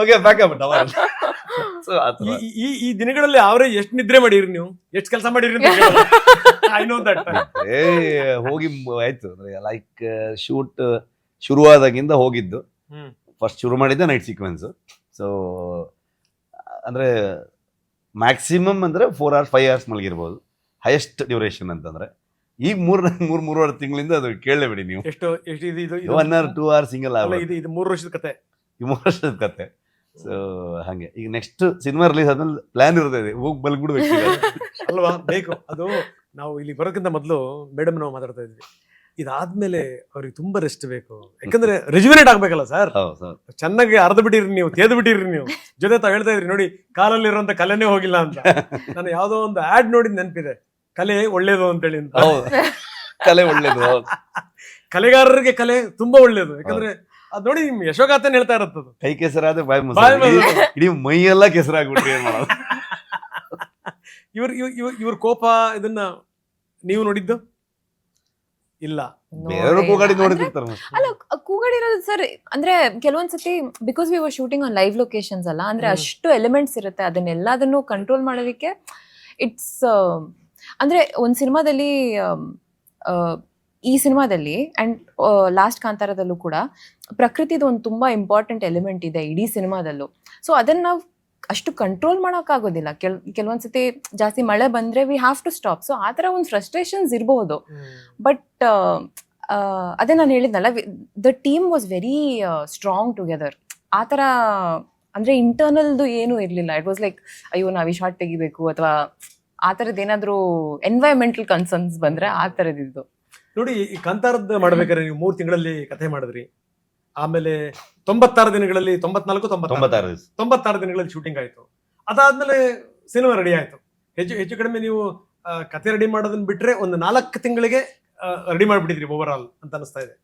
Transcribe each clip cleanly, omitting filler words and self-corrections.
Okay backup so ಈ ದಿನಗಳಲ್ಲಿ ಅವರೇ ಎಷ್ಟು ನಿದ್ರೆ ಮಾಡಿರಿ ನೀವು, ಎಷ್ಟು ಕೆಲಸ ಮಾಡಿರಿ ಐ ನೋ ದಟ್. ಹೋಗಿ ಆಯ್ತು ಅಂದ್ರೆ ಲೈಕ್ ಶೂಟ್ ಶುರುವಾದಾಗಿಂದ ಹೋಗಿದ್ದು. ಫಸ್ಟ್ ಶುರು ಮಾಡಿದ್ದೆ ನೈಟ್ ಸೀಕ್ವೆನ್ಸ್. ಸೊ ಅಂದ್ರೆ ಮ್ಯಾಕ್ಸಿಮಮ್ ಅಂದ್ರೆ 4 hours 5 hours ಮಲಗಿರ್ಬೋದು, ಹೈಯೆಸ್ಟ್ ಡ್ಯೂರೇಷನ್ ಅಂತಂದ್ರೆ. ಈಗ ಮೂರುವರೆ ತಿಂಗಳಿಂದ ಅದು ಕೇಳಲೇಬೇಡಿ ನೀವು. ಎಷ್ಟು ಇದು 1 hour 2 hours ಸಿಂಗಲ್ ಇದು 3 ವರ್ಷದ ಕತೆ, 3 ವರ್ಷದ ಕತೆ. ಸೊ ಹಾಗೆ ಈಗ ನೆಕ್ಸ್ಟ್ ಸಿನಿಮಾ ರಿಲೀಸ್ ಆದ್ಮೇಲೆ ಪ್ಲಾನ್ ಇರ್ತದೆ, ಹೋಗಿ ಬಲ್ಬಿಡ್ಬೇಕು ಅಲ್ವಾ. ಬೇಕು ಅದು. ನಾವು ಇಲ್ಲಿ ಬರೋಕ್ಕಿಂತ ಮೊದಲು ಮೇಡಮ್ ನಾವು ಮಾತಾಡ್ತಾ ಇದ್ವಿ, ಇದಾದ್ಮೇಲೆ ಅವ್ರಿಗೆ ತುಂಬಾ ರೆಸ್ಟ್ ಬೇಕು, ಯಾಕಂದ್ರೆ ರೆಜುಮಿನೇಟ್ ಆಗ್ಬೇಕಲ್ಲ ಸರ್. ಚೆನ್ನಾಗಿ ಅರ್ಧ ಬಿಟ್ಟಿರಿ ನೀವು, ತೇದು ಬಿಟ್ಟಿರಿ ನೀವು. ಜೊತೆ ತಾವ್ ಹೇಳ್ತಾ ಇದ್ರಿ ನೋಡಿ, ಕಾಲಲ್ಲಿರುವಂತ ಕಲೆನೇ ಹೋಗಿಲ್ಲ ಅಂತ. ನಾನು ಯಾವ್ದೋ ಒಂದು ಆಡ್ ನೋಡಿದ್ ನೆನಪಿದೆ, ಕಲೆ ಒಳ್ಳೇದು ಅಂತೇಳಿ ಅಂತ. ಕಲೆ ಒಳ್ಳೇದು, ಕಲೆಗಾರರಿಗೆ ಕಲೆ ತುಂಬಾ ಒಳ್ಳೇದು. ಯಾಕಂದ್ರೆ ಅದ್ ನೋಡಿ ನಿಮ್ ಯಶೋಗಾಥೆನ ಹೇಳ್ತಾ ಇರತ್ತದು, ಕೈ ಕೆಸರಾದ್ರೆ ಬಾಯಿ ಮೊಸರು, ಇಡೀ ಮೈಯೆಲ್ಲ ಕೆಸರಾಗ್ಬಿಟ್ರಿ ಏನ್ ಮಾಡೋದು. ಇವ್ರ ಕೋಪ ಇದನ್ನ ನೀವು ನೋಡಿದ್ದು ಇಲ್ಲ? ಬೇರೆಯವರು ಕೂಗಾಡಿ ನೋಡಿರ್ತಾರೆ. ಅಲ್ಲ, ಕೂಗಾಡಿರೋದು ಸರ್ ಅಂದ್ರೆ ಕೆಲವೊಂದ್ಸತಿ because we were shooting on live locations ಅಲ್ಲ, ಅಂದ್ರೆ ಅಷ್ಟು ಎಲಿಮೆಂಟ್ಸ್ ಇರುತ್ತೆ, ಅದನ್ನೆಲ್ಲದನ್ನು ಕಂಟ್ರೋಲ್ ಮಾಡೋದಕ್ಕೆ ಇಟ್ಸ್ ಅಂದ್ರೆ ಒಂದ್ ಸಿನಿಮಾದಲ್ಲಿ ಈ ಸಿನಿಮಾದಲ್ಲಿ ಅಂಡ್ ಲಾಸ್ಟ್ ಕಾಂತಾರದಲ್ಲೂ ಕೂಡ ಪ್ರಕೃತಿದು ಒಂದು ತುಂಬಾ ಇಂಪಾರ್ಟೆಂಟ್ ಎಲಿಮೆಂಟ್ ಇದೆ ಇಡೀ ಸಿನಿಮಾದಲ್ಲೂ. ಸೊ ಅದನ್ನ ನಾವು ಅಷ್ಟು ಕಂಟ್ರೋಲ್ ಮಾಡೋಕ್ಕಾಗೋದಿಲ್ಲ. ಕೆಲವೊಂದ್ಸತಿ ಜಾಸ್ತಿ ಮಳೆ ಬಂದ್ರೆ we have to stop. So ಆ ಥರ ಒಂದು ಫ್ರಸ್ಟ್ರೇಷನ್ಸ್ ಇರಬಹುದು. ಬಟ್ ಅದೇ ನಾನು ಹೇಳಿದ್ನಲ್ಲ, the team was very strong together. ಆ ಥರ ಅಂದ್ರೆ ಇಂಟರ್ನಲ್ದು ಏನೂ ಇರಲಿಲ್ಲ. ಇಟ್ ವಾಸ್ ಲೈಕ್ ಅಯ್ಯೋ ನಾವು ಈ ಶಾರ್ಟ್ ತೆಗಿಬೇಕು ಅಥವಾ ಆ ಥರದ್ದು ಏನಾದರೂ ಎನ್ವೈರನ್ಮೆಂಟಲ್ ಕನ್ಸರ್ನ್ಸ್ ಬಂದ್ರೆ ಆ ಥರದ್ದು. ನೋಡಿ, ಈ ಕಾಂತಾರದ್ದು ಮಾಡ್ಬೇಕಾದ್ರೆ ನೀವು 3 ತಿಂಗಳಲ್ಲಿ ಕಥೆ ಮಾಡಿದ್ರಿ, ಆಮೇಲೆ 96 ದಿನಗಳಲ್ಲಿ 96 ದಿನಗಳಲ್ಲಿ ಶೂಟಿಂಗ್ ಆಯ್ತು. ಅದಾದ್ಮೇಲೆ ಸಿನಿಮಾ ರೆಡಿ ಆಯ್ತು. ಹೆಚ್ಚು ಕಡಿಮೆ ನೀವು ಕತೆ ರೆಡಿ ಮಾಡೋದನ್ನ ಬಿಟ್ರೆ ಒಂದು 4 ತಿಂಗಳಿಗೆ ರೆಡಿ ಮಾಡ್ಬಿಟ್ಟಿದ್ರಿ ಓವರ್ ಆಲ್ ಅಂತ ಅನಿಸ್ತಾ ಇದೆ.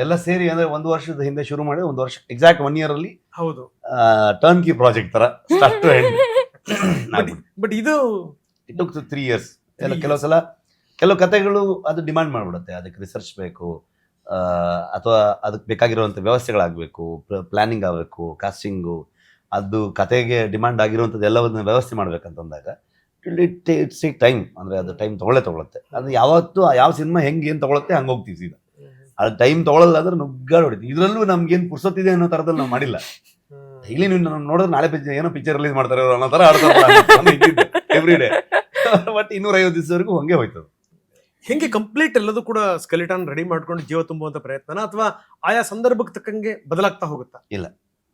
ಎಲ್ಲ ಸೇರಿ ಅಂದ್ರೆ 1 ವರ್ಷದ ಹಿಂದೆ ಶುರು ಮಾಡಿ 1 ವರ್ಷ ಎಕ್ಸಾಕ್ಟ್ 1 year ಅಲ್ಲಿ. ಹೌದು, ಟರ್ನ್ ಕಿ ಪ್ರಾಜೆಕ್ಟ್ ತರ ಸ್ಟಾರ್ಟ್ ಟು ಎಂಡ್. ಬಟ್ ಇದು ಇಟ್ ಟುಕ್ 3 years. ಕೆಲವು ಕತೆಗಳು ಅದು ಡಿಮಾಂಡ್ ಮಾಡ್ಬಿಡುತ್ತೆ, ಅದಕ್ಕೆ ರಿಸರ್ಚ್ ಬೇಕು, ಅಥವಾ ಅದಕ್ಕೆ ಬೇಕಾಗಿರುವಂಥ ವ್ಯವಸ್ಥೆಗಳಾಗಬೇಕು, ಪ್ಲಾನಿಂಗ್ ಆಗಬೇಕು, ಕಾಸ್ಟಿಂಗು, ಅದು ಕತೆಗೆ ಡಿಮಾಂಡ್ ಆಗಿರುವಂಥದ್ದು ಎಲ್ಲವನ್ನ ವ್ಯವಸ್ಥೆ ಮಾಡ್ಬೇಕಂತಂದಾಗ ಇಟ್ಸ್ ಟೈಮ್. ಅಂದರೆ ಅದು ಟೈಮ್ ತೊಗೊಳುತ್ತೆ. ಅದು ಯಾವತ್ತು ಯಾವ ಸಿನಿಮಾ ಹೆಂಗೆ ಏನು ತೊಗೊಳುತ್ತೆ ಹಂಗೆ ಹೋಗ್ತೀವಿ ಸೀದಾ. ಅದು ಟೈಮ್ ತೊಗೊಳಲ್ಲ ಅಂದ್ರೆ ನುಗ್ಗಾಡ್ ಹೊಡಿತೀವಿ. ಇದರಲ್ಲೂ ನಮ್ಗೇನು ಪುರ್ಸೊತ್ತಿದೆ ಅನ್ನೋ ಥರದಲ್ಲಿ ನಾವು ಮಾಡಿಲ್ಲ. ಇಲ್ಲಿ ನೀವು ನೋಡಿದ್ರೆ ನಾಳೆ ಏನೋ ಪಿಕ್ಚರ್ ರಿಲೀಸ್ ಮಾಡ್ತಾರೆ ಅನ್ನೋ ಥರ ಆಡ್ತಾರೆ ಎವ್ರಿ ಡೇ. ಬಟ್ 250 ದಿವಸವರೆಗೂ ಹಂಗೆ ಹೋಯ್ತದೆ. ಹೆಂಗೆ ಕಂಪ್ಲೀಟ್ ಎಲ್ಲದೂ ಕೂಡ ಸ್ಕೆಲಿಟನ್ ರೆಡಿ ಮಾಡ್ಕೊಂಡು ಜೀವ ತುಂಬುವಂತ ಪ್ರಯತ್ನ, ಅಥವಾ ಆಯಾ ಸಂದರ್ಭಕ್ಕೆ ತಕ್ಕಂಗೆ ಬದಲಾಗ್ತಾ ಹೋಗುತ್ತಾ? ಇಲ್ಲ,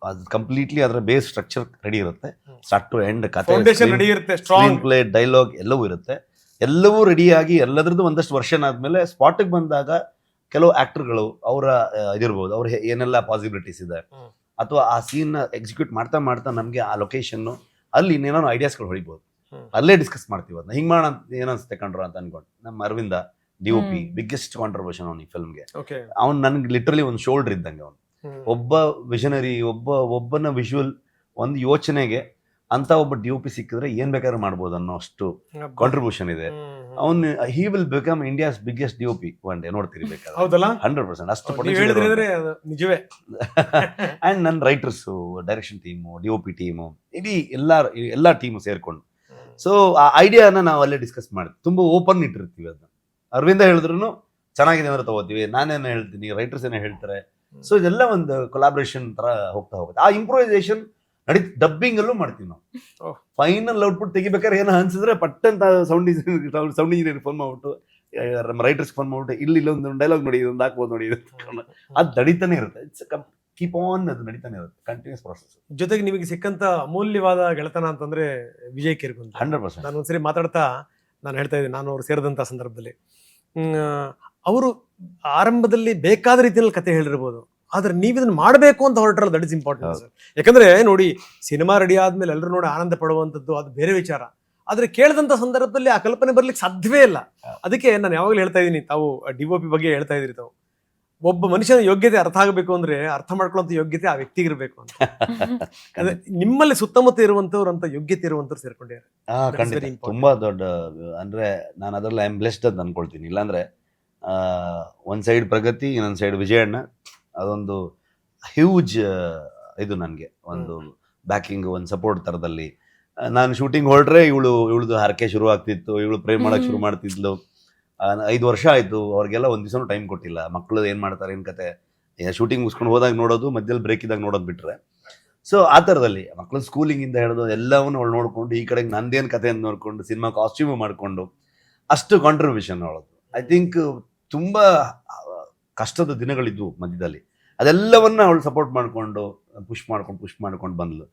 ಅದು ಕಂಪ್ಲೀಟ್ಲಿ ಅದರ ಬೇಸ್ ಸ್ಟ್ರಕ್ಚರ್ ರೆಡಿ ಇರುತ್ತೆ, ಸ್ಟಾರ್ಟ್ ಟು ಎಂಡ್. ಕಥೆ ಫೌಂಡೇಶನ್ ರೆಡಿ ಇರುತ್ತೆ, ಸ್ಟ್ರಾಂಗ್ ಪ್ಲೇ, ಡೈಲಾಗ್ ಎಲ್ಲವೂ ಇರುತ್ತೆ. ಎಲ್ಲವೂ ರೆಡಿಯಾಗಿ ಎಲ್ಲದ್ರದ್ದು ಒಂದಷ್ಟು ವರ್ಷನ್ ಆದ್ಮೇಲೆ ಸ್ಪಾಟಿಗೆ ಬಂದಾಗ ಕೆಲವು ಆಕ್ಟರ್ಗಳು ಅವರ ಇದಿರ್ಬೋದು, ಅವ್ರ ಏನೆಲ್ಲ ಪಾಸಿಬಿಲಿಟೀಸ್ ಇದೆ, ಅಥವಾ ಆ ಸೀನ್ ಎಕ್ಸಿಕ್ಯೂಟ್ ಮಾಡ್ತಾ ಮಾಡ್ತಾ ನಮಗೆ ಆ ಲೊಕೇಶನ್ ಅಲ್ಲಿ ಇನ್ನೇನೋ ಐಡಿಯಾಸ್ಗಳು ಹೊಡಿಬೋದು. ಅಲ್ಲೇ ಡಿಸ್ಕಸ್ ಮಾಡ್ತೀವಿ ಅದನ್ನ, ಹಿಂಗ್ ಮಾಡೋಣ ಏನ್ ಅನ್ಸುತ್ತೆ ಕಂಡ್ರು ಅಂತ ಅನ್ಕೊಂಡು. ನಮ್ಮ ಅರವಿಂದ DOP ಬಿಗ್ಗೆಸ್ಟ್ ಕಾಂಟ್ರಿಬ್ಯೂಷನ್ ಅವ್ನು ಈ ಫಿಲ್ಮ್ಗೆ. ಅವ್ನು ನನ್ಗೆ ಲಿಟ್ರಲಿ ಒಂದು ಶೋಲ್ಡರ್ ಇದ್ದಂಗೆ. ಅವನು ಒಬ್ಬ ವಿಷನರಿ, ಒಬ್ಬನ ವಿಜುವಲ್ ಒಂದು ಯೋಚನೆಗೆ ಅಂತ ಒಬ್ಬ DOP ಸಿಕ್ಕಿದ್ರೆ ಏನ್ ಬೇಕಾದ್ರೂ ಮಾಡ್ಬೋದು ಅನ್ನೋ ಅಷ್ಟು ಕಾಂಟ್ರಿಬ್ಯೂಷನ್ ಇದೆ. ಅವನು he will become India's biggest DOP one day, ನೋಡ್ತೀರಿ ಬೇಕಾದ್ರೆ. 100% ಅಷ್ಟು ನಿಜವೇ. ಅಂಡ್ ನನ್ನ writers, direction team, DOP team, ಇಡೀ ಎಲ್ಲಾ ಟೀಮು ಸೇರ್ಕೊಂಡು ಸೊ ಆ ಐಡಿಯಾನ ನಾವು ಅಲ್ಲೇ ಡಿಸ್ಕಸ್ ಮಾಡ್ತೀವಿ. ತುಂಬಾ ಓಪನ್ ಇಟ್ಟಿರ್ತೀವಿ ಅದನ್ನ. ಅರವಿಂದ ಹೇಳಿದ್ರು ಚೆನ್ನಾಗಿದೆ ಅಂದ್ರೆ ತಗೋತೀವಿ, ನಾನೇನು ಹೇಳ್ತೀನಿ, ರೈಟರ್ಸ್ ಏನೋ ಹೇಳ್ತಾರೆ. ಸೊ ಇದೆಲ್ಲ ಒಂದು ಕೊಲಾಬ್ರೇಷನ್ ತರ ಹೋಗ್ತಾ ಹೋಗುತ್ತೆ. ಆ ಇಂಪ್ರೂವೈಸೇಷನ್ ಡಬ್ಬಿಂಗ್ ಅಲ್ಲೂ ಮಾಡ್ತೀವಿ ನಾವು. ಫೈನಲ್ ಔಟ್ಪುಟ್ ತೆಗಿಬೇಕಾದ್ರೆ ಏನೋ ಅನ್ಸಿದ್ರೆ ಪಟ್ಟಂತ ಸೌಂಡ್ ಇಂಜಿನಿಯರ್ ಫೋನ್ ಮಾಡ್ಬಿಟ್ಟು, ರೈಟರ್ಸ್ ಫೋನ್ ಮಾಡ್ಬಿಟ್ಟು, ಇಲ್ಲಿ ಒಂದು ಡೈಲಾಗ್ ನೋಡಿ, ಇದೊಂದು ಹಾಕ್ಬೋದು ನೋಡಿ, ಅದು ನಡೀತಾನೆ ಇರುತ್ತೆ. ಇಟ್ಸ್ ಕೀಪ್ ಆನ್, ಅದು ನಡೀತಾನೆ ಇರುತ್ತೆ, ಕಂಟಿನ್ಯೂಸ್ ಪ್ರಾಸೆಸ್. ಜೊತೆಗೆ ನಿಮಗೆ ಸಿಕ್ಕಂತ ಅಮೂಲ್ಯವಾದ ಗೆಳೆತನ ಅಂತಂದ್ರೆ ವಿಜಯ್ ಕೇರ್ಗುಂತ. 100%. ನಾನು ಒಂದ್ಸರಿ ಮಾತಾಡ್ತಾ ನಾನು ಹೇಳ್ತಾ ಇದ್ದೀನಿ, ನಾನು ಅವ್ರು ಸೇರಿದಂತ ಸಂದರ್ಭದಲ್ಲಿ ಅವರು ಆರಂಭದಲ್ಲಿ ಬೇಕಾದ ರೀತಿಯಲ್ಲಿ ಕತೆ ಹೇಳಿರ್ಬೋದು, ಆದ್ರೆ ನೀವು ಇದನ್ನ ಮಾಡಬೇಕು ಅಂತ ಹೊರಟ್ರಲ್ಲ, ದಟ್ ಇಸ್ ಇಂಪಾರ್ಟೆಂಟ್. ಯಾಕಂದ್ರೆ ನೋಡಿ, ಸಿನಿಮಾ ರೆಡಿ ಆದ್ಮೇಲೆ ಎಲ್ಲರೂ ನೋಡಿ ಆನಂದ ಪಡುವಂಥದ್ದು ಅದು ಬೇರೆ ವಿಚಾರ. ಆದ್ರೆ ಕೇಳಿದಂತ ಸಂದರ್ಭದಲ್ಲಿ ಆ ಕಲ್ಪನೆ ಬರ್ಲಿಕ್ಕೆ ಸಾಧ್ಯವೇ ಇಲ್ಲ. ಅದಕ್ಕೆ ನಾನು ಯಾವಾಗಲೂ ಹೇಳ್ತಾ ಇದ್ದೀನಿ, ತಾವು DOP ಬಗ್ಗೆ ಹೇಳ್ತಾ ಇದ್ರಿ, ತಾವು ಒಬ್ಬ ಮನುಷ್ಯನ ಯೋಗ್ಯತೆ ಅರ್ಥ ಆಗಬೇಕು ಅಂದ್ರೆ ಅರ್ಥ ಮಾಡ್ಕೊಳ್ಳುವಂತ ಯೋಗ್ಯತೆ ಆ ವ್ಯಕ್ತಿಗೆ ಇರಬೇಕು ಅಂತ. ಅದೇ ನಿಮ್ಮಲ್ಲಿ ಸುತ್ತಮುತ್ತ ಇರುವಂತವ್ರು ಅಂತ ಯೋಗ್ಯತೆ ಇರುವಂತವ್ರು ಸೇರ್ಕೊಂಡಿದ್ದಾರೆ. ತುಂಬಾ ದೊಡ್ಡ ಅಂದ್ರೆ ನಾನು ಅದರಲ್ಲಿ ಐ ಆಮ್ ಬ್ಲೆಸ್ಡ್ ಅಂತ ಅನ್ಕೊಳ್ತೀನಿ. ಇಲ್ಲಾಂದ್ರೆ ಒಂದ್ ಸೈಡ್ ಪ್ರಗತಿ, ಇನ್ನೊಂದ್ ಸೈಡ್ ವಿಜಯಣ್ಣ, ಅದೊಂದು ಹ್ಯೂಜ್ ಇದು ನನಗೆ ಒಂದು ಬ್ಯಾಕಿಂಗ್, ಒಂದು ಸಪೋರ್ಟ್ ಥರದಲ್ಲಿ. ನಾನು ಶೂಟಿಂಗ್ ಹೊರಟ್ರೆ ಇವಳದು ಹರಕೆ ಶುರು ಆಗ್ತಿತ್ತು, ಇವಳು ಪ್ರೇಮ್ ಮಾಡಕ್ಕೆ ಶುರು ಮಾಡ್ತಿದ್ಲು. 5 ವರ್ಷ ಆಯಿತು, ಅವ್ರಿಗೆಲ್ಲ ಒಂದು ದಿವಸನೂ ಟೈಮ್ ಕೊಟ್ಟಿಲ್ಲ. ಮಕ್ಕಳು ಏನು ಮಾಡ್ತಾರೆ, ಏನು ಕತೆ, ಶೂಟಿಂಗ್ ಮುಗಿಸ್ಕೊಂಡು ಹೋದಾಗ ನೋಡೋದು, ಮಧ್ಯದಲ್ಲಿ ಬ್ರೇಕ್ ಇದ್ದಾಗ ನೋಡೋದು ಬಿಟ್ಟರೆ. ಸೊ ಆ ಥರದಲ್ಲಿ ಮಕ್ಕಳು ಸ್ಕೂಲಿಂಗಿಂದ ಹಿಡಿದು ಎಲ್ಲವನ್ನೂ ಅವಳು ನೋಡಿಕೊಂಡು, ಈ ಕಡೆಗೆ ನಂದೇನು ಕತೆ ಅಂತ ನೋಡಿಕೊಂಡು, ಸಿನಿಮಾ ಕಾಸ್ಟ್ಯೂಮು ಮಾಡಿಕೊಂಡು, ಅಷ್ಟು ಕಾಂಟ್ರಿಬ್ಯೂಷನ್ ಅವಳದು. ಐ ಥಿಂಕ್ ತುಂಬ ಕಷ್ಟದ ದಿನಗಳಿದ್ವು ಮಧ್ಯದಲ್ಲಿ, ಅದೆಲ್ಲವನ್ನ ಅವಳು ಸಪೋರ್ಟ್ ಮಾಡಿಕೊಂಡು ಪುಷ್ ಮಾಡ್ಕೊಂಡು ಬಂದ್ಲು.